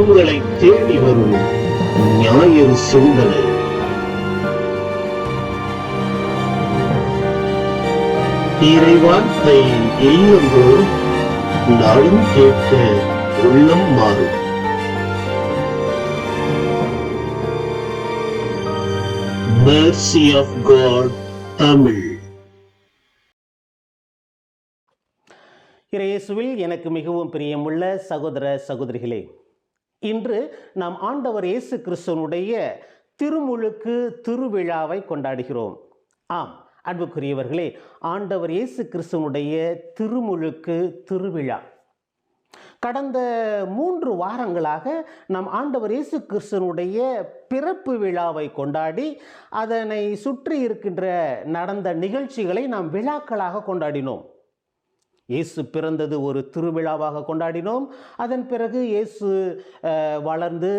உங்களை தேடி வரும் ஞாயிறு சிந்தனை. இறைவார்த்தை இல்லந்தோறும் நாளும் கேட்க உள்ளம் மாறும். Mercy of God Tamil. இயேசுவில் எனக்கு மிகவும் பிரியமுள்ள சகோதர சகோதரிகளே, இன்று நாம் ஆண்டவர் இயேசு கிறிஸ்துவனுடைய திருமுழுக்கு திருவிழாவை கொண்டாடுகிறோம். ஆம் அன்புக்குரியவர்களே, ஆண்டவர் இயேசு கிறிஸ்துவனுடைய திருமுழுக்கு திருவிழா கடந்த 3 வாரங்களாக நம் ஆண்டவர் இயேசு கிறிஸ்துவனுடைய பிறப்பு விழாவை கொண்டாடி அதனை சுற்றி இருக்கின்ற நடந்த நிகழ்ச்சிகளை நாம் விழாக்களாக கொண்டாடினோம். இயேசு பிறந்தது ஒரு திருவிழாவாக கொண்டாடினோம். அதன் பிறகு இயேசு வளர்ந்து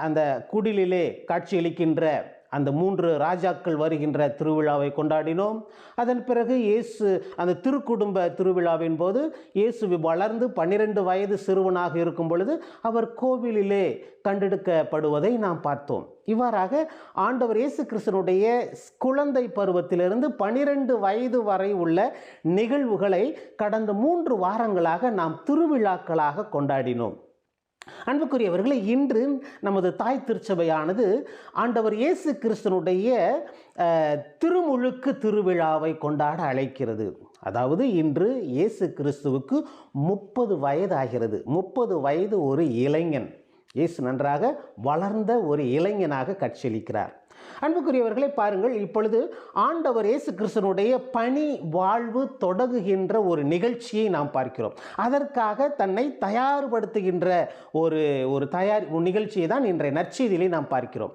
அந்த குடிலிலே காட்சியளிக்கின்ற அந்த 3 ராஜாக்கள் வருகின்ற திருவிழாவை கொண்டாடினோம். அதன் பிறகு இயேசு அந்த திருக்குடும்ப திருவிழாவின் போது இயேசு வளர்ந்து 12 வயது சிறுவனாக இருக்கும் பொழுது அவர் கோவிலிலே கண்டெடுக்கப்படுவதை நாம் பார்த்தோம். இவ்வாறாக ஆண்டவர் இயேசு கிறிஸ்துவனுடைய குழந்தை பருவத்திலிருந்து 12 வயது வரை உள்ள நிகழ்வுகளை கடந்த 3 வாரங்களாக நாம் திருவிழாக்களாக கொண்டாடினோம். அன்புக்குரியவர்களே, இன்று நமது தாய் திருச்சபையானது ஆண்டவர் இயேசு கிறிஸ்துவனுடைய திருமுழுக்கு திருவிழாவை கொண்டாட அழைக்கிறது. அதாவது இன்று இயேசு கிறிஸ்துவுக்கு 30 வயது ஆகிறது. 30 வயது ஒரு இளைஞன். இயேசு நன்றாக வளர்ந்த ஒரு இளைஞனாக காட்சியளிக்கிறார். அன்புக்குரியவர்களை பாருங்கள், இப்பொழுது ஆண்டவர் இயேசு கிறிஸ்துவனுடைய பணி வாழ்வு தொடங்குகின்ற ஒரு நிகழ்ச்சியை நாம் பார்க்கிறோம். அதற்காக தன்னை தயார்படுத்துகின்ற ஒரு நிகழ்ச்சியை தான் இன்றைய நற்செய்தியிலே நாம் பார்க்கிறோம்.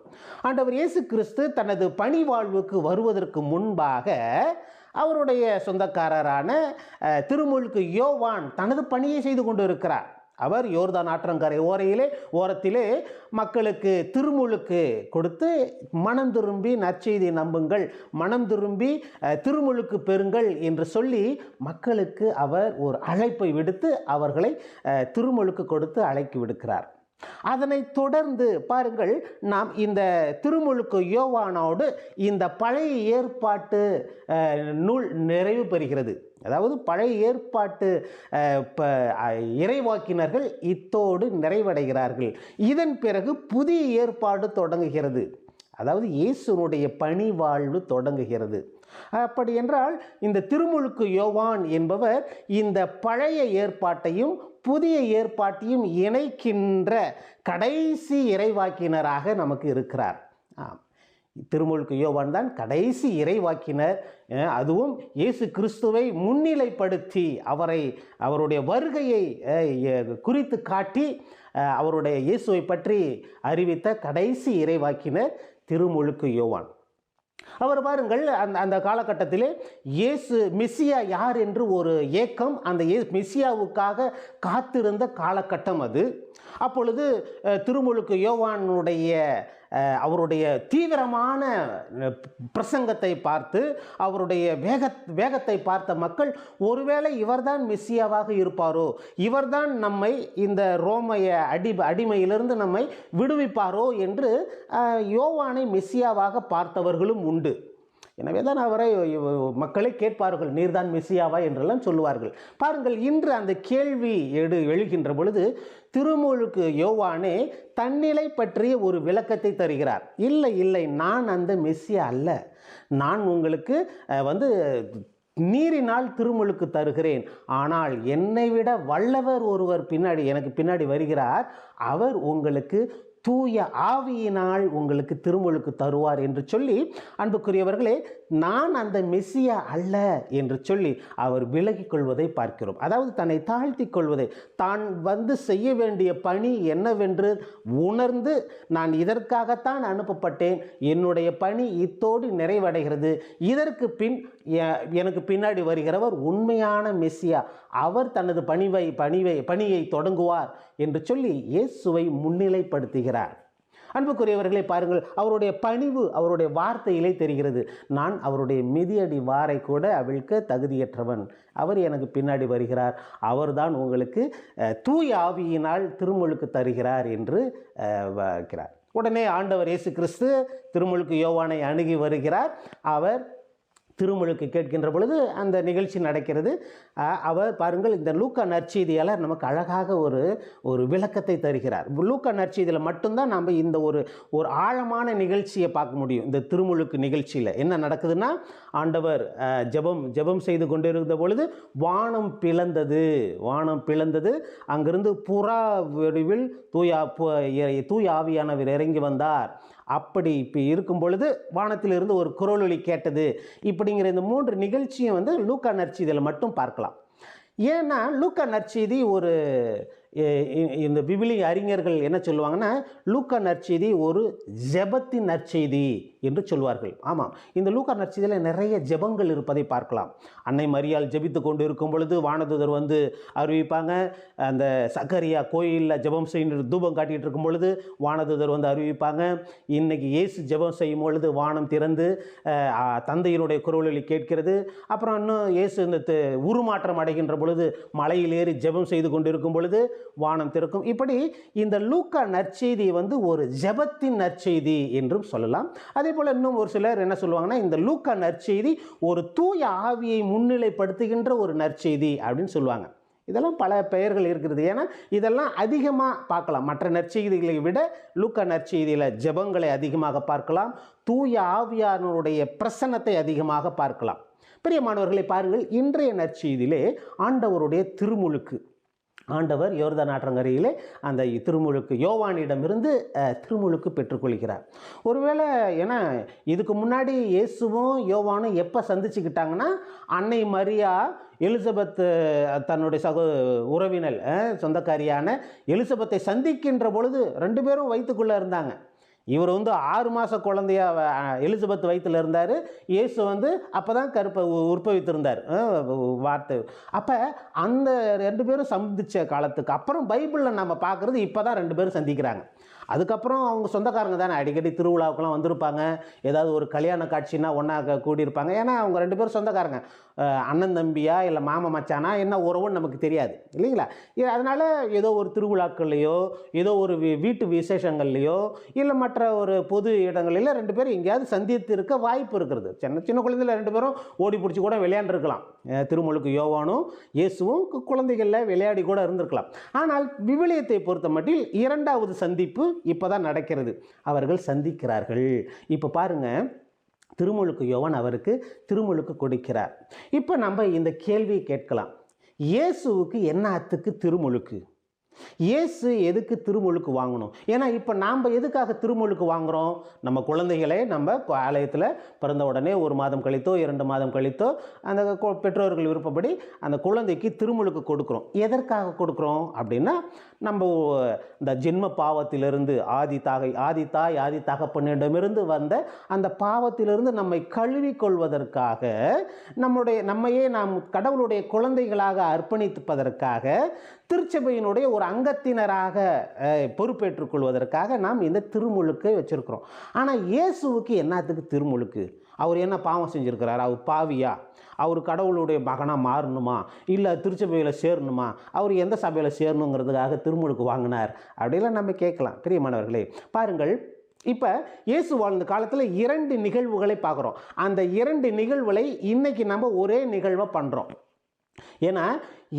ஆண்டவர் இயேசு கிறிஸ்து தனது பணி வாழ்வுக்கு வருவதற்கு முன்பாக அவருடைய சொந்தக்காரரான திருமுழுக்கு யோவான் தனது பணியை செய்து கொண்டு இருக்கிறார். அவர் யோர்தான் ஆற்றங்கரை ஓரத்திலே மக்களுக்கு திருமுழுக்கு கொடுத்து மனம் திரும்பி நற்செய்தி நம்புங்கள், மனம் திரும்பி திருமுழுக்கு பெறுங்கள் என்று சொல்லி மக்களுக்கு அவர் ஒரு அழைப்பை விடுத்து அவர்களை திருமுழுக்கு கொடுத்து அழைக்கி விடுக்கிறார். அதனை தொடர்ந்து பாருங்கள், நாம் இந்த திருமுழுக்கு யோவானோடு இந்த பழைய ஏற்பாட்டு நூல் நிறைவு பெறுகிறது. அதாவது பழைய ஏற்பாட்டு இறைவாக்கினர்கள் இத்தோடு நிறைவடைகிறார்கள். இதன் பிறகு புதிய ஏற்பாடு தொடங்குகிறது. அதாவது இயேசுனுடைய பணி வாழ்வு தொடங்குகிறது. அப்படி என்றால் இந்த திருமுழுக்கு யோவான் என்பவர் இந்த பழைய ஏற்பாட்டையும் புதிய ஏற்பாட்டையும் இணைக்கின்ற கடைசி இறைவாக்கினராக நமக்கு இருக்கிறார். திருமுழுக்கு யோவான் தான் கடைசி இறைவாக்கினர். அதுவும் இயேசு கிறிஸ்துவை முன்னிலைப்படுத்தி அவருடைய வருகையை குறித்து காட்டி அவருடைய இயேசுவை பற்றி அறிவித்த கடைசி இறைவாக்கினர் திருமுழுக்கு யோவான். அவர் பாருங்கள், அந்த காலகட்டத்திலே இயேசு மெசியா யார் என்று ஒரு ஏக்கம், அந்த மெசியாவுக்காக காத்திருந்த காலகட்டம் அது. அப்பொழுது திருமுழுக்கு யோவானுடைய அவருடைய தீவிரமான பிரசங்கத்தை பார்த்து அவருடைய வேகத்தை பார்த்த மக்கள், ஒருவேளை இவர்தான் மெசியாவாக இருப்பாரோ, இவர்தான் நம்மை இந்த ரோமைய அடிமையிலிருந்து நம்மை விடுவிப்பாரோ என்று யோவானை மெசியாவாக பார்த்தவர்களும் உண்டு. எனவே தான் அவரை மக்களை கேட்பார்கள், நீர்தான் மெசியாவா என்றெல்லாம் சொல்லுவார்கள். பாருங்கள், இன்று அந்த கேள்வி எழுகின்ற பொழுது திருமுழுக்கு யோவானே தன்னிலை பற்றிய ஒரு விளக்கத்தை தருகிறார். இல்லை, நான் அந்த மெசியா அல்ல. நான் உங்களுக்கு நீரினால் திருமுழுக்கு தருகிறேன். ஆனால் என்னை விட வல்லவர் ஒருவர் எனக்கு பின்னாடி வருகிறார். அவர் உங்களுக்கு தூய ஆவியினால் உங்களுக்கு திருமுழுக்கு தருவார் என்று சொல்லி, அன்புக்குரியவர்களே, நான் அந்த மெசியா அல்ல என்று சொல்லி அவர் விலகிக் கொள்வதை பார்க்கிறோம். அதாவது தன்னை தாழ்த்தி கொள்வதை, தான் செய்ய வேண்டிய பணி என்னவென்று உணர்ந்து, நான் இதற்காகத்தான் அனுப்பப்பட்டேன், என்னுடைய பணி இத்தோடு நிறைவடைகிறது, இதற்கு பின் எனக்கு பின்னாடி வருகிறவர் உண்மையான மெசியா, அவர் தனது பணியை தொடங்குவார் என்று சொல்லி இயேசுவை முன்னிலைப்படுத்துகிறார். அன்புக்குரியவர்களை பாருங்கள், அவருடைய பணிவு அவருடைய வார்த்தையிலே தெரிகிறது. நான் அவருடைய மிதியடி வாரை கூட அவிழ்க்க தகுதியற்றவன், அவர் எனக்கு பின்னாடி வருகிறார், அவர்தான் உங்களுக்கு தூய ஆவியினால் திருமுழுக்கு தருகிறார் என்று வைக்கிறார். உடனே ஆண்டவர் இயேசு கிறிஸ்து திருமுழுக்கு யோவானை அணுகி வருகிறார். அவர் திருமுழுக்கு கேட்கின்ற பொழுது அந்த நிகழ்ச்சி நடக்கிறது. அவர் பாருங்கள், இந்த லூக்கா நற்செய்தியால் நமக்கு அழகாக ஒரு விளக்கத்தை தருகிறார். லூக்கா நற்செய்தியில் மட்டும்தான் நம்ம இந்த ஒரு ஆழமான நிகழ்ச்சியை பார்க்க முடியும். இந்த திருமுழுக்கு நிகழ்ச்சியில் என்ன நடக்குதுன்னா, ஆண்டவர் ஜெபம் செய்து கொண்டிருந்த பொழுது வானம் பிளந்தது. அங்கிருந்து புறா வடிவில் தூய ஆவியானவர் இறங்கி வந்தார். அப்படி இப்போ இருக்கும் பொழுது வானத்திலிருந்து ஒரு குரலொலி கேட்டது. இப்படிங்கிற இந்த 3 நிகழ்ச்சியும் லூக்கா நற்செய்தியில் மட்டும் பார்க்கலாம். ஏன்னா லூக்கா நற்செய்தி இந்த விவிலிய அறிஞர்கள் என்ன சொல்லுவாங்கன்னா, லூக்கா நற்செய்தி ஒரு ஜெபத்தின் நற்செய்தி என்று சொல்வார்கள். ஆமாம், இந்த லூக்கா நற்செய்தியில் நிறைய ஜெபங்கள் இருப்பதை பார்க்கலாம். அன்னை மரியாள் ஜெபித்து கொண்டு இருக்கும் பொழுது வானதூதர் அறிவிப்பாங்க. அந்த சக்கரியா கோயிலில் ஜெபம் செய்ய தூபம் காட்டிகிட்டு இருக்கும் பொழுது வானதூதர் அறிவிப்பாங்க. இன்னைக்கு இயேசு ஜெபம் செய்யும் பொழுது வானம் திறந்து தந்தையினுடைய குரலொலி கேட்கிறது. அப்புறம் இன்னும் இயேசு இந்த உருமாற்றம் அடைகின்ற பொழுது மலையில் ஏறி ஜெபம் செய்து கொண்டிருக்கும் பொழுது வானம் திறக்கும். இப்படி இந்த லூக்கா நற்செய்தி ஒரு ஜெபத்தின் நற்செய்தி என்றும் சொல்லலாம். அதே போல இன்னும் ஒரு சிலர் என்ன சொல்லுவாங்கன்னா, இந்த லூக்கா நற்செய்தி ஒரு தூய ஆவியை முன்னிலைப்படுத்துகின்ற ஒரு நற்செய்தி அப்படின்னு சொல்லுவாங்க. இதெல்லாம் பல பெயர்கள் இருக்கிறது. ஏன்னா இதெல்லாம் அதிகமாக பார்க்கலாம். மற்ற நற்செய்திகளை விட லூக்கா நற்செய்தியில் ஜெபங்களை அதிகமாக பார்க்கலாம். தூய ஆவியானுடைய பிரசன்னத்தை அதிகமாக பார்க்கலாம். பிரியமானவர்களை பாருங்கள், இன்றைய நற்செய்தியிலே ஆண்டவருடைய திருமுழுக்கு, ஆண்டவர் யோர்தான் ஆற்றங்கரையிலே அந்த திருமுழுக்கு யோவானிடமிருந்து திருமுழுக்கு பெற்றுக்கொள்கிறார். ஒருவேளை ஏன்னா இதுக்கு முன்னாடி இயேசுவும் யோவானும் எப்போ சந்திச்சுக்கிட்டாங்கன்னா, அன்னை மரியா எலிசபெத் தன்னுடைய உறவினர் சொந்தக்காரியான எலிசபெத்தை சந்திக்கின்ற பொழுது 2 பேரும் வயிற்றுக்குள்ளே இருந்தாங்க. இவர் 6 மாத குழந்தையா எலிசபெத் வயிற்றில் இருந்தார். இயேசு அப்போ தான் உற்பவித்திருந்தார் வார்த்தை. அப்போ அந்த 2 பேரும் சந்தித்த காலத்துக்கு அப்புறம் பைபிளில் நம்ம பார்க்குறது இப்போ தான் 2 பேரும் சந்திக்கிறாங்க. அதுக்கப்புறம் அவங்க சொந்தக்காரங்க தானே, அடிக்கடி திருவிழாவுக்கெல்லாம் வந்திருப்பாங்க. ஏதாவது ஒரு கல்யாண காட்சின்னா ஒன்றா கூடியிருப்பாங்க. ஏன்னா அவங்க 2 பேரும் சொந்தக்காரங்க. அண்ணன் தம்பியா இல்லை மாமா மச்சானா என்ன உறவுன்னு நமக்கு தெரியாது இல்லைங்களா. அதனால் ஏதோ ஒரு திருவிழாக்கள்லையோ ஏதோ ஒரு வீட்டு விசேஷங்கள்லையோ இல்லை மற்ற ஒரு பொது இடங்களில் 2 பேரும் எங்கேயாவது சந்தித்து இருக்க வாய்ப்பு இருக்கிறது. சின்ன குழந்தையில் 2 பேரும் ஓடி பிடிச்சி கூட விளையாண்டுருக்கலாம். திருமுழுக்கு யோவானும் இயேசுவும் குழந்தைகளில் விளையாடி கூட இருந்திருக்கலாம். ஆனால் விவிலியத்தை பொறுத்த மட்டில் 2வது சந்திப்பு இப்போ தான் நடக்கிறது. அவர்கள் சந்திக்கிறார்கள். இப்போ பாருங்க, திருமுழுக்கு யோவான் அவருக்கு திருமுழுக்கு கொடுக்கிறார். இப்போ நம்ம இந்த கேள்வி கேட்கலாம், இயேசுவுக்கு என்னத்துக்கு திருமுழுக்கு? இயேசு எதுக்கு திருமுழுக்கு வாங்கணும்? ஏன்னா இப்போ நாம் எதுக்காக திருமுழுக்கு வாங்குகிறோம்? நம்ம குழந்தைகளை நம்ம ஆலயத்தில் பிறந்த உடனே 1 மாதம் கழித்தோ 2 மாதம் கழித்தோ அந்த பெற்றோர்கள் விருப்பப்படி அந்த குழந்தைக்கு திருமுழுக்கு கொடுக்குறோம். எதற்காக கொடுக்குறோம் அப்படின்னா, நம்ம இந்த ஜென்ம பாவத்திலிருந்து ஆதி தகப்பனிடமிருந்து வந்த அந்த பாவத்திலிருந்து நம்மை கழுவி கொள்வதற்காக, நம்மையே நாம் கடவுளுடைய குழந்தைகளாக அர்ப்பணிப்பதற்காக, திருச்சபையினுடைய ஒரு அங்கத்தினராக பொறுப்பேற்றுக் கொள்வதற்காக நாம் இந்த திருமுழுக்கை வச்சிருக்கிறோம். ஆனால் இயேசுவுக்கு என்னத்துக்கு திருமுழுக்கு? அவர் என்ன பாவம் செஞ்சுருக்கிறார்? அவர் பாவியா? அவர் கடவுளுடைய மகனாக மாறணுமா? இல்லை திருச்சபையில் சேரணுமா? அவர் எந்த சபையில் சேரணுங்கிறதுக்காக திருமுழுக்கு வாங்கினார் அப்படிலாம் நம்ம கேட்கலாம். பிரியமானவர்களே பாருங்கள், இப்போ இயேசு வாழ்ந்த காலத்தில் 2 நிகழ்வுகளை பார்க்குறோம். அந்த 2 நிகழ்வுகளை இன்றைக்கி நம்ம ஒரே நிகழ்வை பண்ணுறோம். ஏன்னா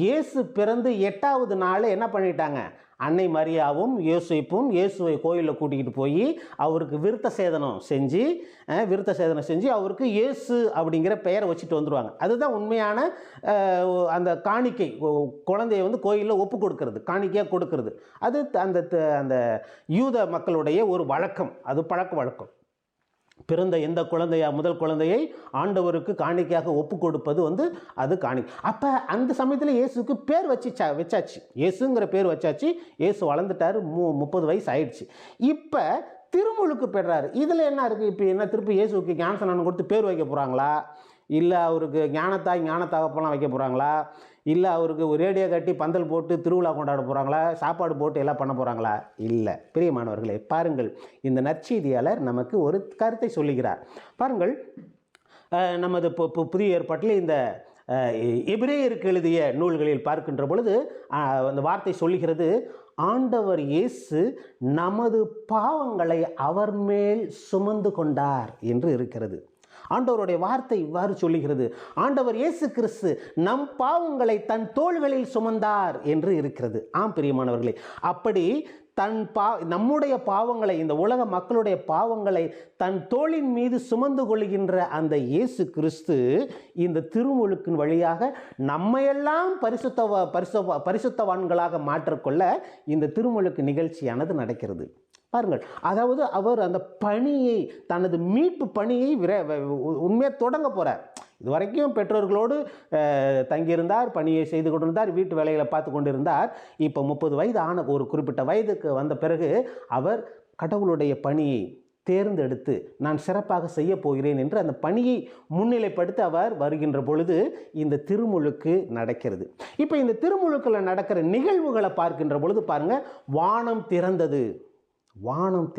இயேசு பிறந்து 8வது நாள் என்ன பண்ணிட்டாங்க, அன்னை மரியாவும் யோசேப்பும் இயேசுவை கோயிலில் கூட்டிகிட்டு போய் அவருக்கு விருத்த சேதனம் செஞ்சு அவருக்கு இயேசு அப்படிங்கிற பெயரை வச்சுட்டு வந்துடுவாங்க. அதுதான் உண்மையான அந்த காணிக்கை. குழந்தைய கோயிலில் ஒப்பு கொடுக்கறது, காணிக்கையாக கொடுக்கறது. அது அந்த யூத மக்களுடைய ஒரு வழக்கம், அது பழக்க வழக்கம். பிறந்த எந்த முதல் குழந்தையை ஆண்டவருக்கு காணிக்கையாக ஒப்பு கொடுப்பது அது காணிக்கை. அப்போ அந்த சமயத்தில் இயேசுக்கு பேர் வச்சாச்சு, இயேசுங்கிற பேர் வச்சாச்சு. இயேசு வளர்ந்துட்டார், 30 வயசு ஆயிடுச்சு. இப்போ திருமுழுக்கு பெறாரு. இதில் என்ன இருக்குது? இப்போ என்ன திருப்பி இயேசுக்கு ஞானஸ்நானம் கொடுத்து பேர் வைக்க போகிறாங்களா? இல்லை அவருக்கு ஞானத்தாகப்பெல்லாம் வைக்க போகிறாங்களா, இல்லை அவருக்கு ஒரு ரேடியோ கட்டி பந்தல் போட்டு திருவிழா கொண்டாட போகிறாங்களா, சாப்பாடு போட்டு எல்லாம் பண்ண போகிறாங்களா? இல்லை. பிரியமானவர்களே, பாருங்கள், இந்த நற்செய்தியாளர் நமக்கு ஒரு கருத்தை சொல்லுகிறார். பாருங்கள், நமது புதிய ஏற்பாட்டில் இந்த எபிரேயருக்கு எழுதிய நூல்களில் பார்க்கின்ற பொழுது அந்த வார்த்தை சொல்லுகிறது, ஆண்டவர் இயேசு நமது பாவங்களை அவர் மேல் சுமந்து கொண்டார் என்று இருக்கிறது. ஆண்டவருடைய வார்த்தை இவ்வாறு சொல்லுகிறது, ஆண்டவர் இயேசு கிறிஸ்து நம் பாவங்களை தன் தோள்களில் சுமந்தார் என்று இருக்கிறது. ஆம் பிரியமானவர்களே, அப்படி நம்முடைய பாவங்களை, இந்த உலக மக்களுடைய பாவங்களை தன் தோளின் மீது சுமந்து கொள்கின்ற அந்த இயேசு கிறிஸ்து இந்த திருமுழுக்கின் வழியாக நம்மையெல்லாம் பரிசுத்தவான்களாக மாற்றிக்கொள்ள இந்த திருமுழுக்கு நிகழ்ச்சியானது நடக்கிறது. பாருங்கள், அதாவது அவர் அந்த பணியை, தனது மீட்பு பணியை உண்மையாக தொடங்க போகிறார். இது வரைக்கும் பெற்றோர்களோடு தங்கியிருந்தார், பணியை செய்து கொண்டிருந்தார், வீட்டு வேலைகளை பார்த்து கொண்டிருந்தார். இப்போ 30 வயது ஆன ஒரு குறிப்பிட்ட வயதுக்கு வந்த பிறகு அவர் கடவுளுடைய பணியை தேர்ந்தெடுத்து நான் சிறப்பாக செய்ய போகிறேன் என்று அந்த பணியை முன்னிலைப்படுத்தி அவர் வருகின்ற பொழுது இந்த திருமுழுக்கு நடக்கிறது. இப்போ இந்த திருமுழுக்கில் நடக்கிற நிகழ்வுகளை பார்க்கின்ற பொழுது பாருங்கள், வானம் திறந்தது. வானம்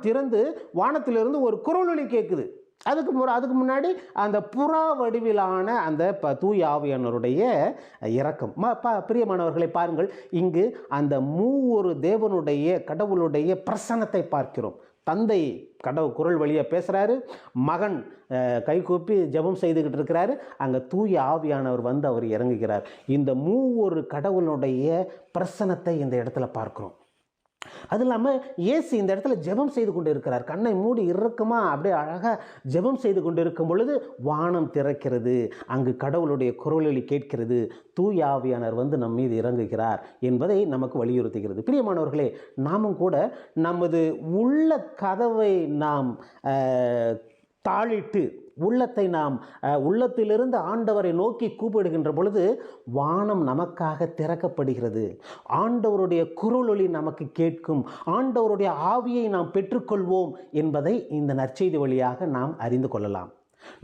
திறந்து வானத்திலிருந்து ஒரு குரலொலி கேட்குது. அதுக்கு முன்னாடி அந்த புறா வடிவிலான அந்த தூய ஆவியானவருடைய இரக்கம். பிரியமானவர்களை, பாருங்கள், இங்கு அந்த மூவொரு தேவனுடைய கடவுளுடைய பிரசன்னத்தை பார்க்கிறோம். தந்தை குரல் வழியாக பேசுகிறாரு, மகன் கைகூப்பி ஜெபம் செய்துக்கிட்டு இருக்கிறாரு, அங்கே தூய ஆவியானவர் வந்து அவர் இறங்குகிறார். இந்த மூவொரு கடவுளுடைய பிரசன்னத்தை இந்த இடத்துல பார்க்கிறோம். அது இல்லாமல் இயேசு இந்த இடத்துல ஜெபம் செய்து கொண்டு இருக்கிறார். கண்ணை மூடி இறுக்கமாக அப்படியே அழகாக ஜெபம் செய்து கொண்டு இருக்கும் பொழுது வானம் திறக்கிறது. அங்கு கடவுளுடைய குரலொலி கேட்கிறது. தூய ஆவியானவர் வந்து நம் மீது இறங்குகிறார் என்பதை நமக்கு வலியுறுத்துகிறது. பிரியமானவர்களே, நாமும் கூட நமது உள்ள கதவை நாம் தாளிட்டு உள்ளத்திலிருந்து ஆண்டவரை நோக்கி கூப்பிடுகின்ற பொழுது வானம் நமக்காக திறக்கப்படுகிறது. ஆண்டவருடைய குரலொலி நமக்கு கேட்கும். ஆண்டவருடைய ஆவியை நாம் பெற்றுக்கொள்வோம் என்பதை இந்த நற்செய்தி வழியாக நாம் அறிந்து கொள்ளலாம்.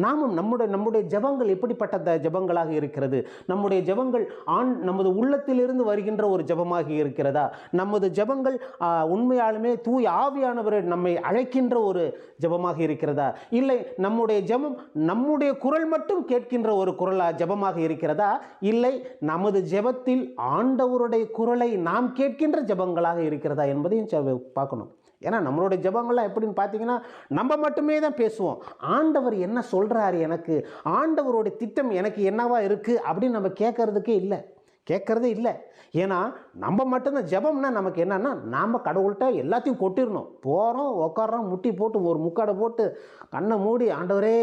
நாமும் நம்முடைய ஜெபங்கள் எப்படிப்பட்ட ஜெபங்களாக இருக்கிறது? நம்முடைய ஜெபங்கள் நமது உள்ளத்திலிருந்து வருகின்ற ஒரு ஜெபமாக இருக்கிறதா? நமது ஜெபங்கள் உண்மையாலுமே தூய ஆவியானவரை நம்மை அழைக்கின்ற ஒரு ஜெபமாக இருக்கிறதா? இல்லை நம்முடைய ஜெபம் நம்முடைய குரல் மட்டும் கேட்கின்ற ஒரு ஜெபமாக இருக்கிறதா? இல்லை நமது ஜெபத்தில் ஆண்டவருடைய குரலை நாம் கேட்கின்ற ஜெபங்களாக இருக்கிறதா என்பதையும் பார்க்கணும். ஏன்னா நம்மளுடைய ஜெபங்கள்லாம் எப்படின்னு பார்த்தீங்கன்னா, நம்ம மட்டுமே தான் பேசுவோம். ஆண்டவர் என்ன சொல்கிறாரு, எனக்கு ஆண்டவருடைய திட்டம் எனக்கு என்னவா இருக்குது அப்படின்னு நம்ம கேட்கறதே இல்லை. ஏன்னா நம்ம மட்டும்தான் ஜெபம்னா நமக்கு என்னன்னா, நாம் கடவுள்கிட்ட எல்லாத்தையும் கொட்டிடணும். போகிறோம், உட்காரோம், முட்டி போட்டு ஒரு முக்காடை போட்டு கண்ணை மூடி, ஆண்டவரே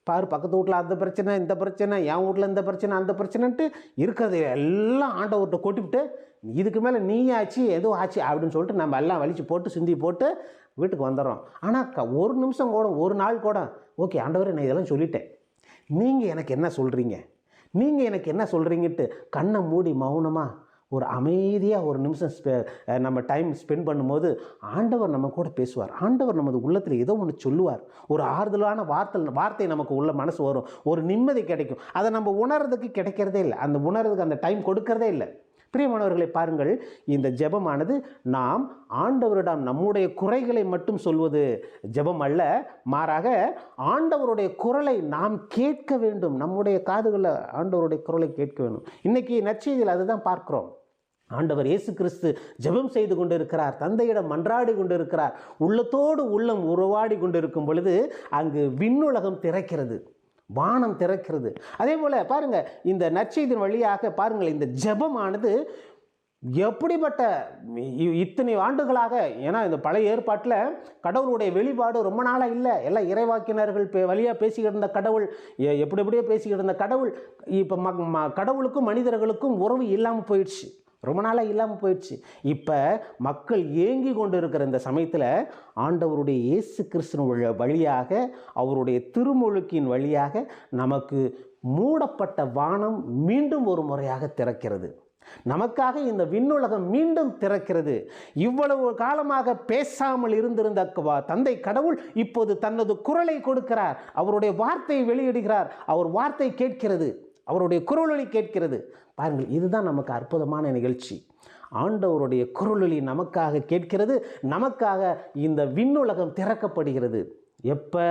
பாரு, பக்கத்து வீட்டில் அந்த பிரச்சனை, இந்த பிரச்சனை, என் வீட்டில் இந்த பிரச்சனை, அந்த பிரச்சனைன்ட்டு இருக்கிறது எல்லாம் ஆண்டவர்கிட்ட கொட்டிவிட்டு, இதுக்கு மேலே நீ ஆச்சு ஏதோ ஆச்சு அப்படின்னு சொல்லிட்டு நம்ம எல்லாம் வலிச்சு போட்டு சிந்தி போட்டு வீட்டுக்கு வந்துடுறோம். ஆனால் ஒரு நிமிஷம் கூட, ஒரு நாள் கூட, ஓகே ஆண்டவரே நான் இதெல்லாம் சொல்லிட்டேன், நீங்கள் எனக்கு என்ன சொல்கிறீங்கன்ட்டு கண்ணை மூடி மௌனமாக ஒரு அமைதியாக ஒரு நிமிஷம் நம்ம டைம் ஸ்பெண்ட் பண்ணும்போது ஆண்டவர் நம்ம கூட பேசுவார். ஆண்டவர் நமது உள்ளத்தில் ஏதோ ஒன்று சொல்லுவார். ஒரு ஆறுதலான வார்த்தை நமக்கு உள்ள மனசு வரும். ஒரு நிம்மதி கிடைக்கும். அதை நம்ம உணர்றதுக்கு கிடைக்கிறதே இல்லை. அந்த டைம் கொடுக்கறதே இல்லை. பிரியமானவர்களை, பாருங்கள், இந்த ஜெபமானது நாம் ஆண்டவரிடம் நம்முடைய குறைகளை மட்டும் சொல்வது ஜெபம் அல்ல, மாறாக ஆண்டவருடைய குரலை நாம் கேட்க வேண்டும். நம்முடைய காதுகளில் ஆண்டவருடைய குரலை கேட்க வேண்டும். இன்னைக்கு நற்செய்தியில் அதுதான் பார்க்கிறோம். ஆண்டவர் இயேசு கிறிஸ்து ஜெபம் செய்து கொண்டிருக்கிறார், தந்தையிடம் மன்றாடி கொண்டிருக்கிறார். உள்ளத்தோடு உள்ளம் உறவாடி கொண்டிருக்கும் பொழுது அங்கு விண்ணுலகம் திறக்கிறது, வானம் திறக்கிறது. அதே போல் பாருங்கள், இந்த நற்செய்தியின் வழியாக பாருங்கள், இந்த ஜெபமானது எப்படிப்பட்ட இத்தனை ஆண்டுகளாக, ஏன்னா இந்த பழைய ஏற்பாட்டில் கடவுளுடைய வெளிப்பாடு ரொம்ப நாளாக இல்லை. எல்லாம் இறைவாக்கினர்கள் வழியாக பேசிக்கிட்டு இருந்த கடவுள், எப்படியோ பேசிக்கிட்டு இருந்த கடவுள் இப்போ கடவுளுக்கும் மனிதர்களுக்கும் உறவு இல்லாமல் போயிடுச்சு, ரொம்ப நாளாக இல்லாமல் போயிடுச்சு. இப்போ மக்கள் ஏங்கி கொண்டு இருக்கிற இந்த சமயத்தில் ஆண்டவருடைய இயேசு கிறிஸ்துவின் வழியாக, அவருடைய திருமுழுக்கின் வழியாக நமக்கு மூடப்பட்ட வானம் மீண்டும் ஒரு முறையாக திறக்கிறது. நமக்காக இந்த விண்ணுலகம் மீண்டும் திறக்கிறது. இவ்வளவு காலமாக பேசாமல் இருந்திருந்த தந்தை கடவுள் இப்போது தனது குரலை கொடுக்கிறார். அவருடைய வார்த்தையை வெளியிடுகிறார். அவர் வார்த்தை கேட்கிறது, அவருடைய குரலொலி கேட்கிறது. பாருங்கள், இதுதான் நமக்கு அற்புதமான நிகழ்ச்சி. ஆண்டவருடைய குரலொலி நமக்காக கேட்கிறது, நமக்காக இந்த விண்ணுலகம் திறக்கப்படுகிறது. எப்போ?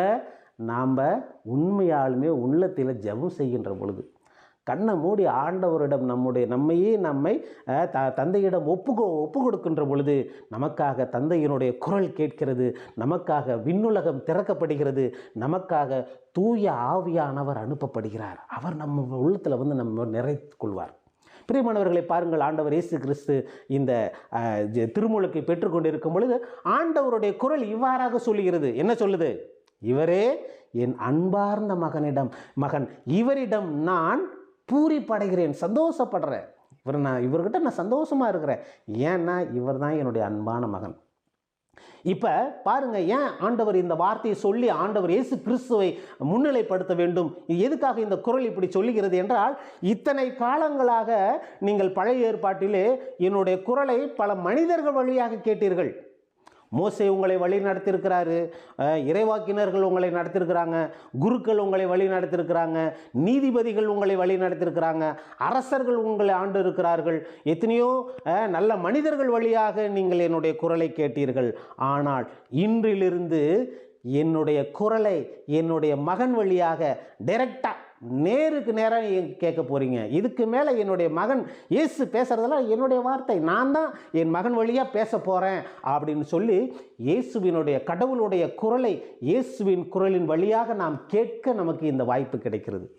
நாம் உண்மையாலுமே உள்ளத்தில் ஜெபம் செய்கின்ற பொழுது, கண்ணை மூடி ஆண்டவரிடம் நம்மை தந்தையிடம் ஒப்பு கொடுக்கின்ற பொழுது நமக்காக தந்தையினுடைய குரல் கேட்கிறது, நமக்காக விண்ணுலகம் திறக்கப்படுகிறது, நமக்காக தூய ஆவியானவர் அனுப்பப்படுகிறார். அவர் நம்ம உள்ளத்தில் நம்ம நிறைத்து கொள்வார். பிரியமானவர்களை, பாருங்கள், ஆண்டவர் இயேசு கிறிஸ்து இந்த திருமுழுக்கை பெற்றுக்கொண்டிருக்கும் பொழுது ஆண்டவருடைய குரல் இவ்வாறாக சொல்லுகிறது. என்ன சொல்லுது? இவரே என் அன்பார்ந்த மகன், இவரிடம் நான் பூரிப்படைகிறேன், சந்தோஷப்படுறேன். இவர்கிட்ட நான் சந்தோஷமாக இருக்கிறேன். ஏன்னா இவர் தான் என்னுடைய அன்பான மகன். இப்போ பாருங்க, ஏன் ஆண்டவர் இந்த வார்த்தையை சொல்லி ஆண்டவர் இயேசு கிறிஸ்துவை முன்னிலைப்படுத்த வேண்டும்? எதுக்காக இந்த குரல் இப்படி சொல்லுகிறது என்றால், இத்தனை காலங்களாக நீங்கள் பழைய ஏற்பாட்டிலே என்னுடைய குரலை பல மனிதர்கள் வழியாக கேட்டீர்கள். மோசே உங்களை வழி நடத்தியிருக்கிறாரு, இறைவாக்கினர்கள் உங்களை நடத்திருக்கிறாங்க, குருக்கள் உங்களை வழி நடத்திருக்கிறாங்க, நீதிபதிகள் உங்களை வழி நடத்திருக்கிறாங்க, அரசர்கள் உங்களை ஆண்டு இருக்கிறார்கள், எத்தனையோ நல்ல மனிதர்கள் வழியாக நீங்கள் என்னுடைய குரலை கேட்டீர்கள். ஆனால் இன்றிலிருந்து என்னுடைய குரலை என்னுடைய மகன் வழியாக டைரக்டாக நேருக்கு நேராக கேட்க போகிறீங்க. இதுக்கு மேலே என்னுடைய மகன் இயேசு பேசுகிறதெல்லாம் என்னுடைய வார்த்தை, நான் தான் என் மகன் வழியாக பேச போகிறேன் அப்படின்னு சொல்லி இயேசுவினுடைய கடவுளுடைய குரலை இயேசுவின் குரலின் வழியாக நாம் கேட்க நமக்கு இந்த வாய்ப்பு கிடைக்கிறது.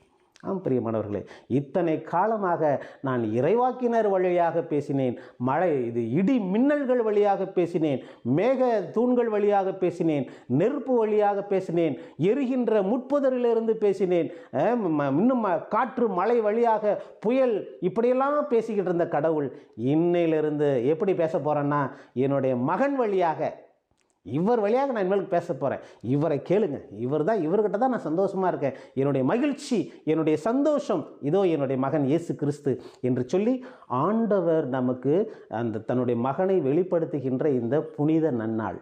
பிரியமானவர்களே, இத்தனை காலமாக நான் இறைவாக்கினர் வழியாக பேசினேன், இடி மின்னல்கள் வழியாக பேசினேன், மேக தூண்கள் வழியாக பேசினேன், நெருப்பு வழியாக பேசினேன், எரிகின்ற முட்புதரிலிருந்து பேசினேன், இன்னும் காற்று மழை வழியாக புயல், இப்படியெல்லாம் பேசிக்கிட்டு இருந்த கடவுள் இன்னையிலிருந்து எப்படி பேச போகிறேன்னா, என்னுடைய மகன் வழியாக, இவர் வழியாக நான் இனிமேல் பேச போகிறேன். இவரை கேளுங்க, இவர்கிட்ட தான் நான் சந்தோஷமாக இருக்கேன். என்னுடைய மகிழ்ச்சி, என்னுடைய சந்தோஷம் இதோ என்னுடைய மகன் இயேசு கிறிஸ்து என்று சொல்லி ஆண்டவர் நமக்கு தன்னுடைய மகனை வெளிப்படுத்துகின்ற இந்த புனித நன்னாள்.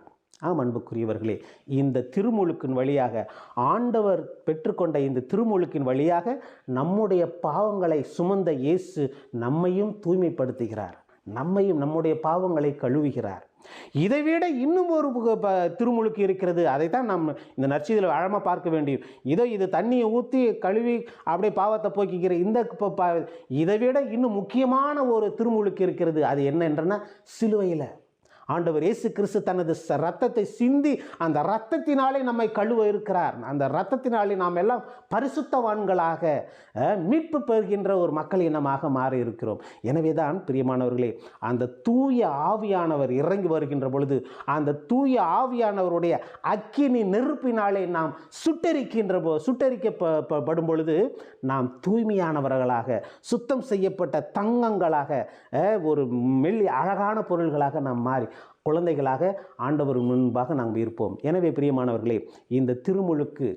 அன்புக்குரியவர்களே, இந்த திருமுழுக்கின் வழியாக ஆண்டவர் பெற்றுக்கொண்ட இந்த திருமுழுக்கின் வழியாக நம்முடைய பாவங்களை சுமந்த இயேசு நம்மையும் தூய்மைப்படுத்துகிறார், நம்முடைய பாவங்களை கழுவுகிறார். இதைவிட இன்னும் ஒரு திருமுழுக்கு இருக்கிறது. அதைத்தான் நம்ம இந்த நற்செய்தியில் ஆழமாக பார்க்க வேண்டியும். இது தண்ணியை ஊற்றி கழுவி அப்படியே பாவத்தை போக்கிக்கிற இதைவிட இன்னும் முக்கியமான ஒரு திருமுழுக்கு இருக்கிறது. அது என்ன என்றனா, சிலுவையில் ஆண்டவர் இயேசு கிறிஸ்து தனது ரத்தத்தை சிந்தி அந்த இரத்தத்தினாலே நம்மை கழுவ இருக்கிறார். அந்த இரத்தத்தினாலே நாம் எல்லாம் பரிசுத்தவான்களாக மீட்பு பெறுகின்ற ஒரு மக்கள் இனமாக மாறி இருக்கிறோம். எனவே தான் பிரியமானவர்களே, அந்த தூய ஆவியானவர் இறங்கி வருகின்ற பொழுது அந்த தூய ஆவியானவருடைய அக்கினி நெருப்பினாலே நாம் சுட்டரிக்கப்படும் பொழுது நாம் தூய்மையானவர்களாக, சுத்தம் செய்யப்பட்ட தங்கங்களாக, ஒரு அழகான பொருள்களாக நாம் மாறி குழந்தைகளாக ஆண்டவர் முன்பாக நாம் இருப்போம். எனவே பிரியமானவர்களே, இந்த திருமுழுக்கு,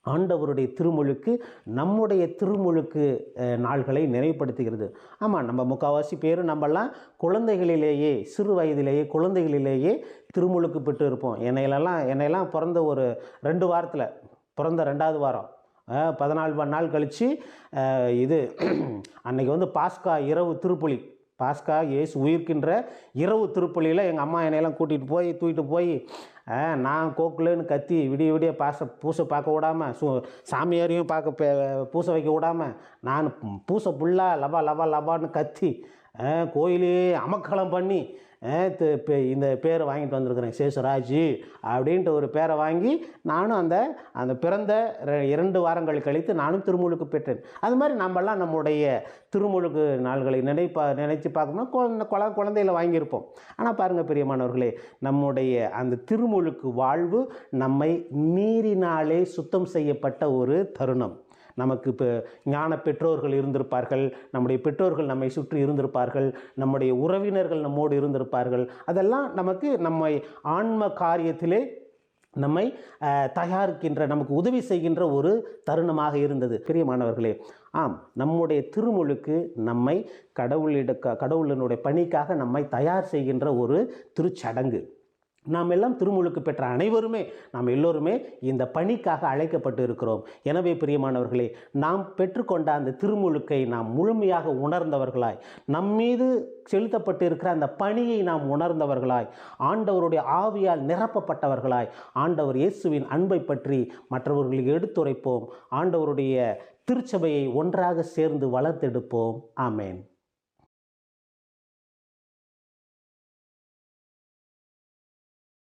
ஆண்டவருடைய திருமுழுக்கு நம்முடைய திருமுழுக்கு நாள்களை நினைவுபடுத்துகிறது. ஆமாம், நம்ம முக்கால்வாசி பேர் நம்மெல்லாம் குழந்தைகளிலேயே, சிறு வயதிலேயே குழந்தைகளிலேயே திருமுழுக்கு பெற்று இருப்போம். என்னையெல்லாம் பிறந்த ஒரு 2 வாரத்தில், பிறந்த 2வது வாரம் 14 நாள் கழித்து அன்னைக்கு பாஸ்கா இரவு திருப்பலி, பாஸ்கா இயேசு உயிர்க்கின்ற இரவு திருப்பலியில் எங்கள் அம்மா என்னையெல்லாம் தூக்கிட்டு போய் நான் கோக்குலன்னு கத்தி விடிய பூசை பார்க்க விடாமல், சாமியாரையும் பூசை வைக்க விடாமல், நான் பூசை ஃபுல்லாக லபான்னு கத்தி கோயிலே அமக்களம் பண்ணி இந்த பேரை வாங்கிட்டு வந்திருக்கிறேன், சேசுராஜ் அப்படின்ட்டு ஒரு பேரை வாங்கி நானும் அந்த பிறந்த 2 வாரங்கள் கழித்து நானும் திருமுழுக்கு பெற்றேன். அது மாதிரி நம்மெல்லாம் நம்முடைய திருமுழுக்கு நாள்களை நினைத்து பார்க்கணும்னா குழந்தையில் வாங்கியிருப்போம். ஆனால் பாருங்கள் பிரியமானவர்களே, நம்முடைய அந்த திருமுழுக்கு வாழ்வு நம்மை நீரினாலே சுத்தம் செய்யப்பட்ட ஒரு தருணம். நமக்கு இப்போ ஞான பெற்றோர்கள் இருந்திருப்பார்கள், நம்முடைய பெற்றோர்கள் நம்மை சுற்றி இருந்திருப்பார்கள், நம்முடைய உறவினர்கள் நம்மோடு இருந்திருப்பார்கள். அதெல்லாம் நம்மை ஆன்ம காரியத்திலே நம்மை தயாரிக்கின்ற, நமக்கு உதவி செய்கின்ற ஒரு தருணமாக இருந்தது. பிரியமானவர்களே, ஆம், நம்முடைய திருமுழுக்கு நம்மை கடவுளினுடைய பணிக்காக நம்மை தயார் செய்கின்ற ஒரு திருச்சடங்கு. நாம் எல்லாம் திருமுழுக்கு பெற்ற அனைவருமே, நாம் எல்லோருமே இந்த பணிக்காக அழைக்கப்பட்டு இருக்கிறோம். எனவே பிரியமானவர்களே, நாம் பெற்றுக்கொண்ட அந்த திருமுழுக்கை நாம் முழுமையாக உணர்ந்தவர்களாய், நம்மீது செலுத்தப்பட்டு இருக்கிற அந்த பணியை நாம் உணர்ந்தவர்களாய், ஆண்டவருடைய ஆவியால் நிரப்பப்பட்டவர்களாய், ஆண்டவர் இயேசுவின் அன்பை பற்றி மற்றவர்களுக்கு எடுத்துரைப்போம். ஆண்டவருடைய திருச்சபையை ஒன்றாக சேர்ந்து வளர்த்தெடுப்போம். ஆமேன்.